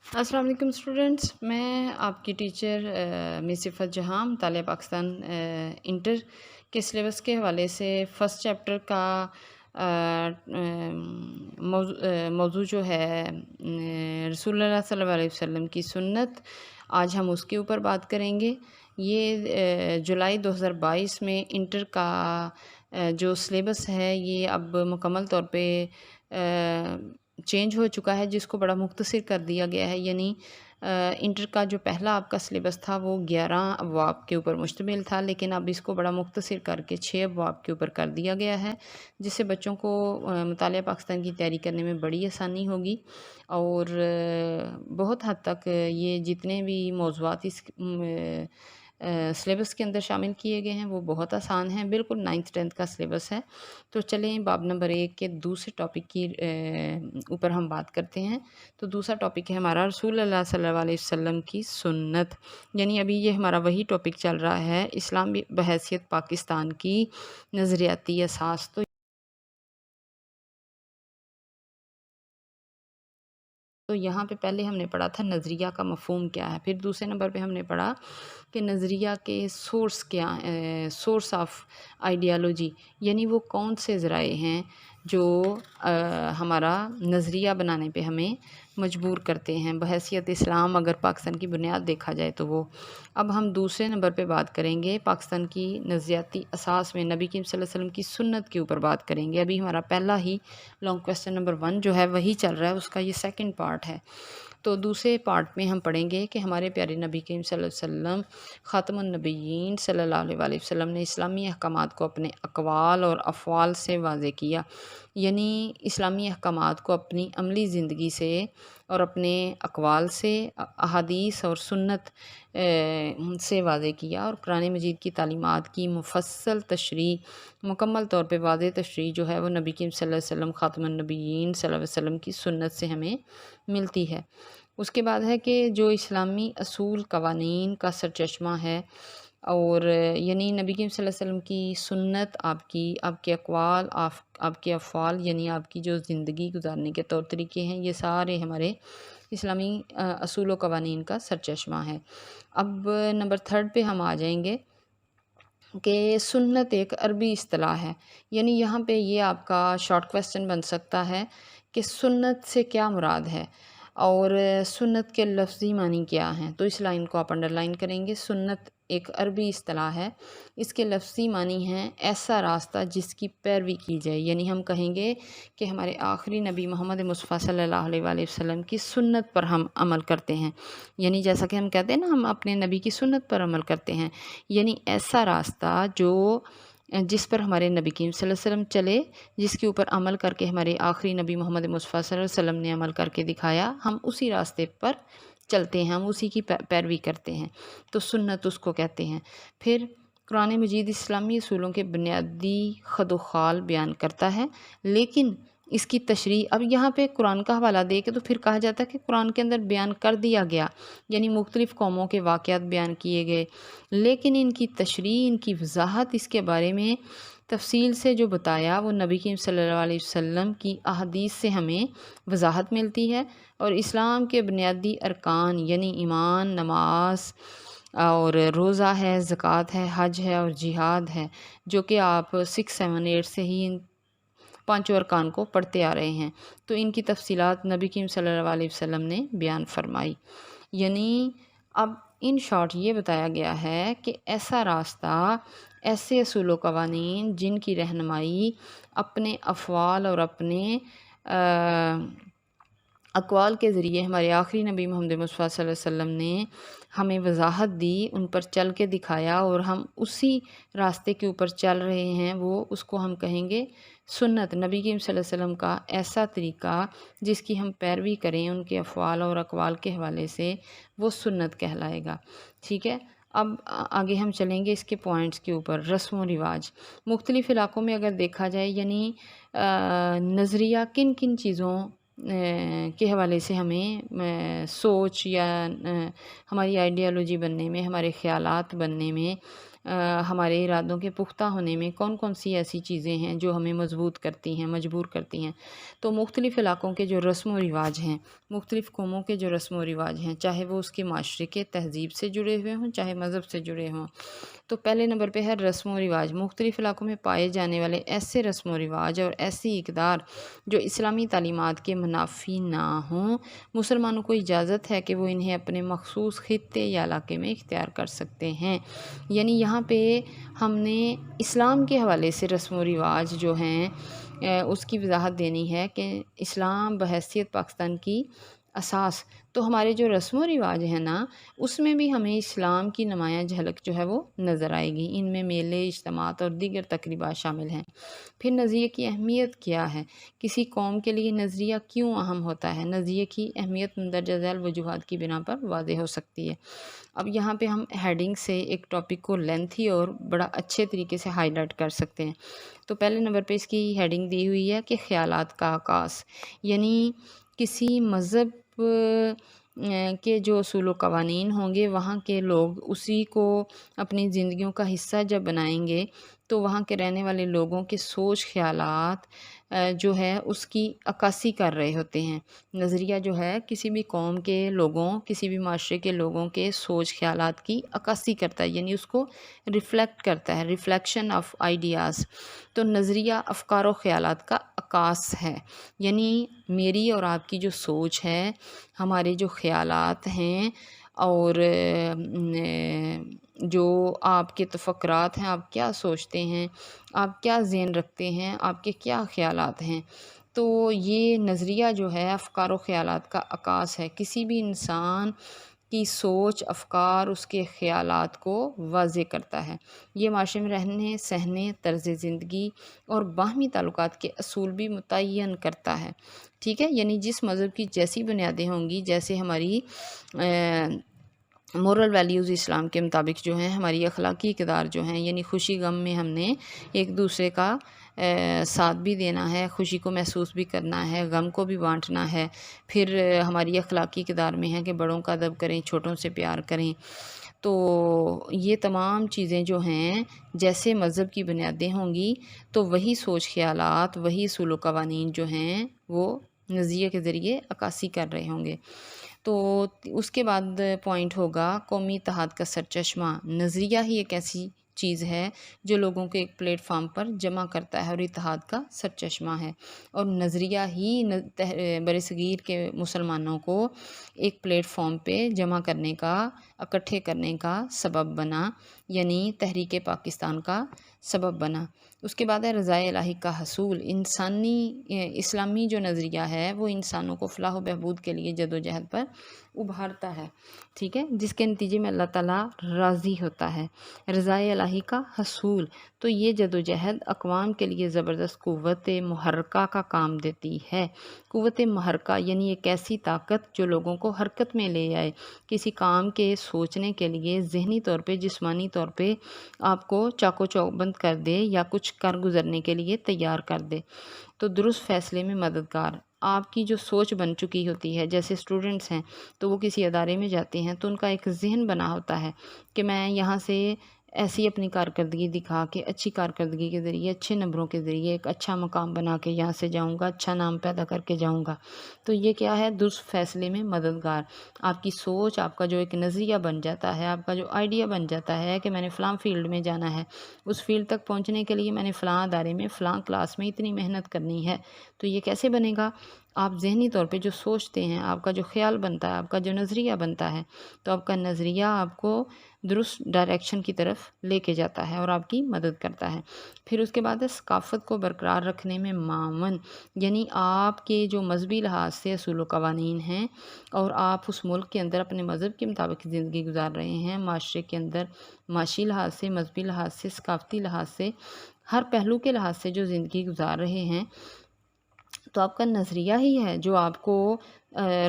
السلام علیکم اسٹوڈنٹس، میں آپ کی ٹیچر مس صفت جہاں مطالعہ پاکستان انٹر کے سلیبس کے حوالے سے فرسٹ چیپٹر کا موضوع جو ہے رسول اللہ صلی اللہ علیہ وسلم کی سنت، آج ہم اس کے اوپر بات کریں گے۔ یہ جولائی 2022 میں انٹر کا جو سلیبس ہے یہ اب مکمل طور پہ چینج ہو چکا ہے، جس کو بڑا مختصر کر دیا گیا ہے۔ یعنی انٹر کا جو پہلا آپ کا سلیبس تھا وہ 11 ابواب کے اوپر مشتمل تھا، لیکن اب اس کو بڑا مختصر کر کے 6 ابواب کے اوپر کر دیا گیا ہے، جس سے بچوں کو مطالعہ پاکستان کی تیاری کرنے میں بڑی آسانی ہوگی، اور بہت حد تک یہ جتنے بھی موضوعات اس سلیبس کے اندر شامل کیے گئے ہیں وہ بہت آسان ہیں، بالکل 9th 10th کا سلیبس ہے۔ تو چلیں باب نمبر 1 کے دوسرے ٹاپک کی اوپر ہم بات کرتے ہیں۔ تو دوسرا ٹاپک ہے ہمارا رسول اللہ صلی اللہ علیہ وسلم کی سنت، یعنی ابھی یہ ہمارا وہی ٹاپک چل رہا ہے، اسلام بحیثیت پاکستان کی نظریاتی اساس۔ تو یہاں پہ پہلے ہم نے پڑھا تھا نظریہ کا مفہوم کیا ہے، پھر دوسرے نمبر پہ ہم نے پڑھا کہ نظریہ کے سورس کیا، سورس آف آئیڈیالوجی، یعنی وہ کون سے ذرائع ہیں جو ہمارا نظریہ بنانے پہ ہمیں مجبور کرتے ہیں بحیثیت اسلام، اگر پاکستان کی بنیاد دیکھا جائے تو وہ۔ اب ہم دوسرے نمبر پہ بات کریں گے پاکستان کی نظریاتی اساس میں نبی کریم صلی اللہ علیہ وسلم کی سنت کے اوپر بات کریں گے۔ ابھی ہمارا پہلا ہی لانگ کویسچن نمبر 1 جو ہے وہی چل رہا ہے، اس کا یہ سیکنڈ پارٹ ہے۔ تو دوسرے پارٹ میں ہم پڑھیں گے کہ ہمارے پیارے نبی کریم صلی اللہ علیہ وسلم خاتم النبیین صلی اللہ علیہ وسلم نے اسلامی احکامات کو اپنے اقوال اور افعال سے واضح کیا، یعنی اسلامی احکامات کو اپنی عملی زندگی سے اور اپنے اقوال سے، احادیث اور سنت سے واضح کیا، اور قرآن مجید کی تعلیمات کی مفصل تشریح، مکمل طور پہ واضح تشریح جو ہے وہ نبی کریم صلی اللہ علیہ وسلم خاتم النبیین صلی اللہ علیہ وسلم کی سنت سے ہمیں ملتی ہے۔ اس کے بعد ہے کہ جو اسلامی اصول قوانین کا سرچشمہ ہے، اور یعنی نبی کریم صلی اللہ علیہ وسلم کی سنت، آپ کے اقوال، آپ کے افعال، یعنی آپ کی جو زندگی گزارنے کے طور طریقے ہیں، یہ سارے ہمارے اسلامی اصول و قوانین کا سرچشمہ ہے۔ اب نمبر 3 پہ ہم آ جائیں گے کہ سنت ایک عربی اصطلاح ہے، یعنی یہاں پہ یہ آپ کا شارٹ کویسچن بن سکتا ہے کہ سنت سے کیا مراد ہے، اور سنت کے لفظی معنی کیا ہیں۔ تو اس لائن کو آپ انڈر لائن کریں گے، سنت ایک عربی اصطلاح ہے، اس کے لفظی معنی ہیں ایسا راستہ جس کی پیروی کی جائے، یعنی ہم کہیں گے کہ ہمارے آخری نبی محمد مصطفیٰ صلی اللہ علیہ وآلہ وسلم کی سنت پر ہم عمل کرتے ہیں، یعنی جیسا کہ ہم کہتے ہیں نا ہم اپنے نبی کی سنت پر عمل کرتے ہیں، یعنی ایسا راستہ جس پر ہمارے نبی کریم صلی اللہ علیہ وسلم چلے، جس کے اوپر عمل کر کے ہمارے آخری نبی محمد مصطفیٰ صلی اللہ علیہ وسلم نے عمل کر کے دکھایا، ہم اسی راستے پر چلتے ہیں، ہم اسی کی پیروی کرتے ہیں، تو سنت اس کو کہتے ہیں۔ پھر قرآن مجید اسلامی اصولوں کے بنیادی خد و خال بیان کرتا ہے، لیکن اس کی تشریح، اب یہاں پہ قرآن کا حوالہ دے کے تو پھر کہا جاتا ہے کہ قرآن کے اندر بیان کر دیا گیا، یعنی مختلف قوموں کے واقعات بیان کیے گئے، لیکن ان کی تشریح، ان کی وضاحت، اس کے بارے میں تفصیل سے جو بتایا وہ نبی کریم صلی اللہ علیہ وسلم کی احادیث سے ہمیں وضاحت ملتی ہے، اور اسلام کے بنیادی ارکان یعنی ایمان، نماز اور روزہ ہے، زکوٰۃ ہے، حج ہے اور جہاد ہے، جو کہ آپ 6 7 8 سے ہی ان 5 ارکان کو پڑھتے آ رہے ہیں، تو ان کی تفصیلات نبی کریم صلی اللہ علیہ وسلم نے بیان فرمائی۔ یعنی اب ان شارٹ یہ بتایا گیا ہے کہ ایسا راستہ، ایسے اصول و قوانین جن کی رہنمائی اپنے افعال اور اپنے اقوال کے ذریعے ہمارے آخری نبی محمد مصطفیٰ صلی اللہ علیہ وسلم نے ہمیں وضاحت دی، ان پر چل کے دکھایا، اور ہم اسی راستے کے اوپر چل رہے ہیں، وہ اس کو ہم کہیں گے سنت، نبی کریم صلی اللہ علیہ وسلم کا ایسا طریقہ جس کی ہم پیروی کریں ان کے افعال اور اقوال کے حوالے سے، وہ سنت کہلائے گا۔ ٹھیک ہے، اب آگے ہم چلیں گے اس کے پوائنٹس کے اوپر۔ رسم و رواج مختلف علاقوں میں اگر دیکھا جائے، یعنی نظریہ کن کن چیزوں کے حوالے سے ہمیں سوچ یا ہماری آئیڈیالوجی بننے میں، ہمارے خیالات بننے میں ہمارے ارادوں کے پختہ ہونے میں کون کون سی ایسی چیزیں ہیں جو ہمیں مضبوط کرتی ہیں، مجبور کرتی ہیں۔ تو مختلف علاقوں کے جو رسم و رواج ہیں، مختلف قوموں کے جو رسم و رواج ہیں، چاہے وہ اس کے معاشرے کے تہذیب سے جڑے ہوئے ہوں، چاہے مذہب سے جڑے ہوں، تو پہلے نمبر پہ ہے رسم و رواج۔ مختلف علاقوں میں پائے جانے والے ایسے رسم و رواج اور ایسی اقدار جو اسلامی تعلیمات کے منافی نہ ہوں، مسلمانوں کو اجازت ہے کہ وہ انہیں اپنے مخصوص خطے یا علاقے میں اختیار کر سکتے ہیں۔ یعنی یہاں پہ ہم نے اسلام کے حوالے سے رسم و رواج جو ہیں اس کی وضاحت دینی ہے کہ اسلام بحیثیت پاکستان کی اساس، تو ہمارے جو رسم و رواج ہیں نا، اس میں بھی ہمیں اسلام کی نمایاں جھلک جو ہے وہ نظر آئے گی۔ ان میں میلے، اجتماعات اور دیگر تقریبات شامل ہیں۔ پھر نظریے کی اہمیت کیا ہے؟ کسی قوم کے لیے نظریہ کیوں اہم ہوتا ہے؟ نظریے کی اہمیت مندرجہ ذیل وجوہات کی بنا پر واضح ہو سکتی ہے۔ اب یہاں پہ ہم ہیڈنگ سے ایک ٹاپک کو لینتھی اور بڑا اچھے طریقے سے ہائی لائٹ کر سکتے ہیں۔ تو پہلے نمبر پہ اس کی ہیڈنگ دی ہوئی ہے کہ خیالات کا عکاس، یعنی کسی مذہب کے جو اصول و قوانین ہوں گے، وہاں کے لوگ اسی کو اپنی زندگیوں کا حصہ جب بنائیں گے تو وہاں کے رہنے والے لوگوں کے سوچ خیالات جو ہے اس کی عکاسی کر رہے ہوتے ہیں۔ نظریہ جو ہے کسی بھی قوم کے لوگوں، کسی بھی معاشرے کے لوگوں کے سوچ خیالات کی عکاسی کرتا ہے، یعنی اس کو ریفلیکٹ کرتا ہے، ریفلیکشن آف آئیڈیاز۔ تو نظریہ افکار و خیالات کا عکاس ہے، یعنی میری اور آپ کی جو سوچ ہے، ہمارے جو خیالات ہیں اور جو آپ کے تفکرات ہیں، آپ کیا سوچتے ہیں، آپ کیا ذہن رکھتے ہیں، آپ کے کیا خیالات ہیں، تو یہ نظریہ جو ہے افکار و خیالات کا عکاس ہے۔ کسی بھی انسان کی سوچ، افکار، اس کے خیالات کو واضح کرتا ہے۔ یہ معاشرے میں رہنے سہنے، طرز زندگی اور باہمی تعلقات کے اصول بھی متعین کرتا ہے۔ ٹھیک ہے، یعنی جس مذہب کی جیسی بنیادیں ہوں گی، جیسے ہماری مورل ویلیوز اسلام کے مطابق جو ہیں، ہماری اخلاقی اقدار جو ہیں، یعنی خوشی غم میں ہم نے ایک دوسرے کا ساتھ بھی دینا ہے، خوشی کو محسوس بھی کرنا ہے، غم کو بھی بانٹنا ہے۔ پھر ہماری اخلاقی اقدار میں ہے کہ بڑوں کا ادب کریں، چھوٹوں سے پیار کریں۔ تو یہ تمام چیزیں جو ہیں، جیسے مذہب کی بنیادیں ہوں گی تو وہی سوچ خیالات، وہی اصول و قوانین جو ہیں وہ نظریے کے ذریعے عکاسی کر رہے ہوں گے۔ تو اس کے بعد پوائنٹ ہوگا قومی اتحاد کا سرچشمہ۔ نظریہ ہی ایک ایسی چیز ہے جو لوگوں کو ایک پلیٹ فارم پر جمع کرتا ہے اور اتحاد کا سرچشمہ ہے، اور نظریہ ہی برصغیر کے مسلمانوں کو ایک پلیٹ فارم پہ جمع کرنے کا، اکٹھے کرنے کا سبب بنا، یعنی تحریک پاکستان کا سبب بنا۔ اس کے بعد ہے رضائے الہی کا حصول۔ اسلامی جو نظریہ ہے وہ انسانوں کو فلاح و بہبود کے لیے جد و جہد پر ابھارتا ہے، ٹھیک ہے، جس کے نتیجے میں اللہ تعالیٰ راضی ہوتا ہے۔ رضائے الہی کا حصول، تو یہ جد و جہد اقوام کے لیے زبردست قوت محرکہ کا کام دیتی ہے۔ قوت محرکہ یعنی ایک ایسی طاقت جو لوگوں کو حرکت میں لے آئے، کسی کام کے سوچنے کے لیے ذہنی طور پہ، جسمانی طور پہ آپ کو چاقو چوبند کر دے یا کچھ کر گزرنے کے لیے تیار کر دے۔ تو درست فیصلے میں مددگار، آپ کی جو سوچ بن چکی ہوتی ہے، جیسے اسٹوڈنٹس ہیں تو وہ کسی ادارے میں جاتے ہیں تو ان کا ایک ذہن بنا ہوتا ہے کہ میں یہاں سے ایسی اپنی کارکردگی دکھا کے، اچھی کارکردگی کے ذریعے، اچھے نمبروں کے ذریعے ایک اچھا مقام بنا کے یہاں سے جاؤں گا، اچھا نام پیدا کر کے جاؤں گا۔ تو یہ کیا ہے؟ درست فیصلے میں مددگار۔ آپ کی سوچ، آپ کا جو ایک نظریہ بن جاتا ہے، آپ کا جو آئیڈیا بن جاتا ہے کہ میں نے فلاں فیلڈ میں جانا ہے، اس فیلڈ تک پہنچنے کے لیے میں نے فلاں ادارے میں، فلاں کلاس میں اتنی محنت کرنی ہے۔ تو یہ کیسے بنے گا؟ آپ ذہنی طور پہ جو سوچتے ہیں، آپ کا جو خیال بنتا ہے، آپ کا جو نظریہ بنتا ہے، تو آپ کا نظریہ آپ کو درست ڈائریکشن کی طرف لے کے جاتا ہے اور آپ کی مدد کرتا ہے۔ پھر اس کے بعد ہے ثقافت کو برقرار رکھنے میں معاون، یعنی آپ کے جو مذہبی لحاظ سے اصول و قوانین ہیں اور آپ اس ملک کے اندر اپنے مذہب کے مطابق زندگی گزار رہے ہیں، معاشرے کے اندر معاشی لحاظ سے، مذہبی لحاظ سے، ثقافتی لحاظ سے، ہر پہلو کے لحاظ سے جو زندگی گزار رہے ہیں، تو آپ کا نظریہ ہی ہے جو آپ کو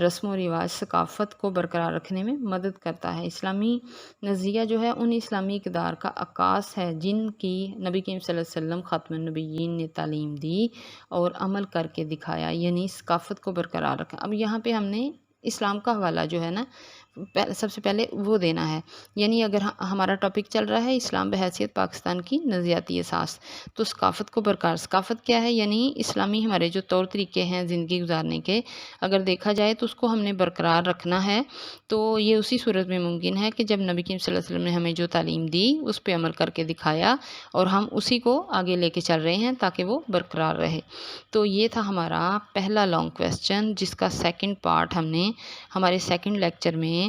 رسم و رواج، ثقافت کو برقرار رکھنے میں مدد کرتا ہے۔ اسلامی نظریہ جو ہے ان اسلامی اقدار کا عکاس ہے جن کی نبی کریم صلی اللہ علیہ وسلم خاتم النبیین نے تعلیم دی اور عمل کر کے دکھایا، یعنی ثقافت کو برقرار رکھا۔ اب یہاں پہ ہم نے اسلام کا حوالہ جو ہے نا سب سے پہلے وہ دینا ہے. یعنی اگر ہمارا ٹاپک چل رہا ہے اسلام بحیثیت پاکستان کی نظریاتی اساس، تو ثقافت کو برقرار، ثقافت کیا ہے؟ یعنی اسلامی ہمارے جو طور طریقے ہیں زندگی گزارنے کے، اگر دیکھا جائے تو اس کو ہم نے برقرار رکھنا ہے. تو یہ اسی صورت میں ممکن ہے کہ جب نبی کریم صلی اللہ علیہ وسلم نے ہمیں جو تعلیم دی اس پہ عمل کر کے دکھایا، اور ہم اسی کو آگے لے کے چل رہے ہیں تاکہ وہ برقرار رہے. تو یہ تھا ہمارا پہلا لانگ کویسچن، جس کا سیکنڈ پارٹ ہم نے ہمارے سیکنڈ لیکچر میں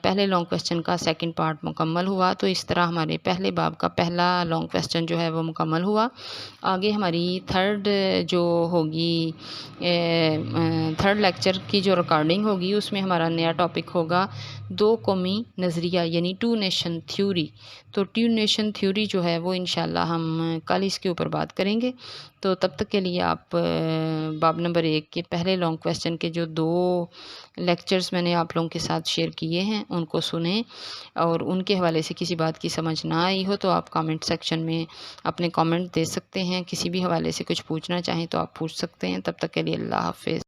پہلے لانگ کویسچن کا سیکنڈ پارٹ مکمل ہوا. تو اس طرح ہمارے پہلے باب کا پہلا لانگ کویسچن جو ہے وہ مکمل ہوا. آگے ہماری تھرڈ جو ہوگی تھرڈ لیکچر کی جو ریکارڈنگ ہوگی اس میں ہمارا نیا ٹاپک ہوگا دو قومی نظریہ، یعنی ٹو نیشن تھیوری. تو ٹو نیشن تھیوری جو ہے وہ انشاءاللہ ہم کل اس کے اوپر بات کریں گے. تو تب تک کے لیے آپ باب نمبر 1 کے پہلے لانگ کویسچن کے جو 2 لیکچرز میں نے آپ لوگوں کے ساتھ شیئر کیے ہیں ان کو سنیں، اور ان کے حوالے سے کسی بات کی سمجھ نہ آئی ہو تو آپ کامنٹ سیکشن میں اپنے کامنٹ دے سکتے ہیں. کسی بھی حوالے سے کچھ پوچھنا چاہیں تو آپ پوچھ سکتے ہیں. تب تک کے لیے اللہ حافظ.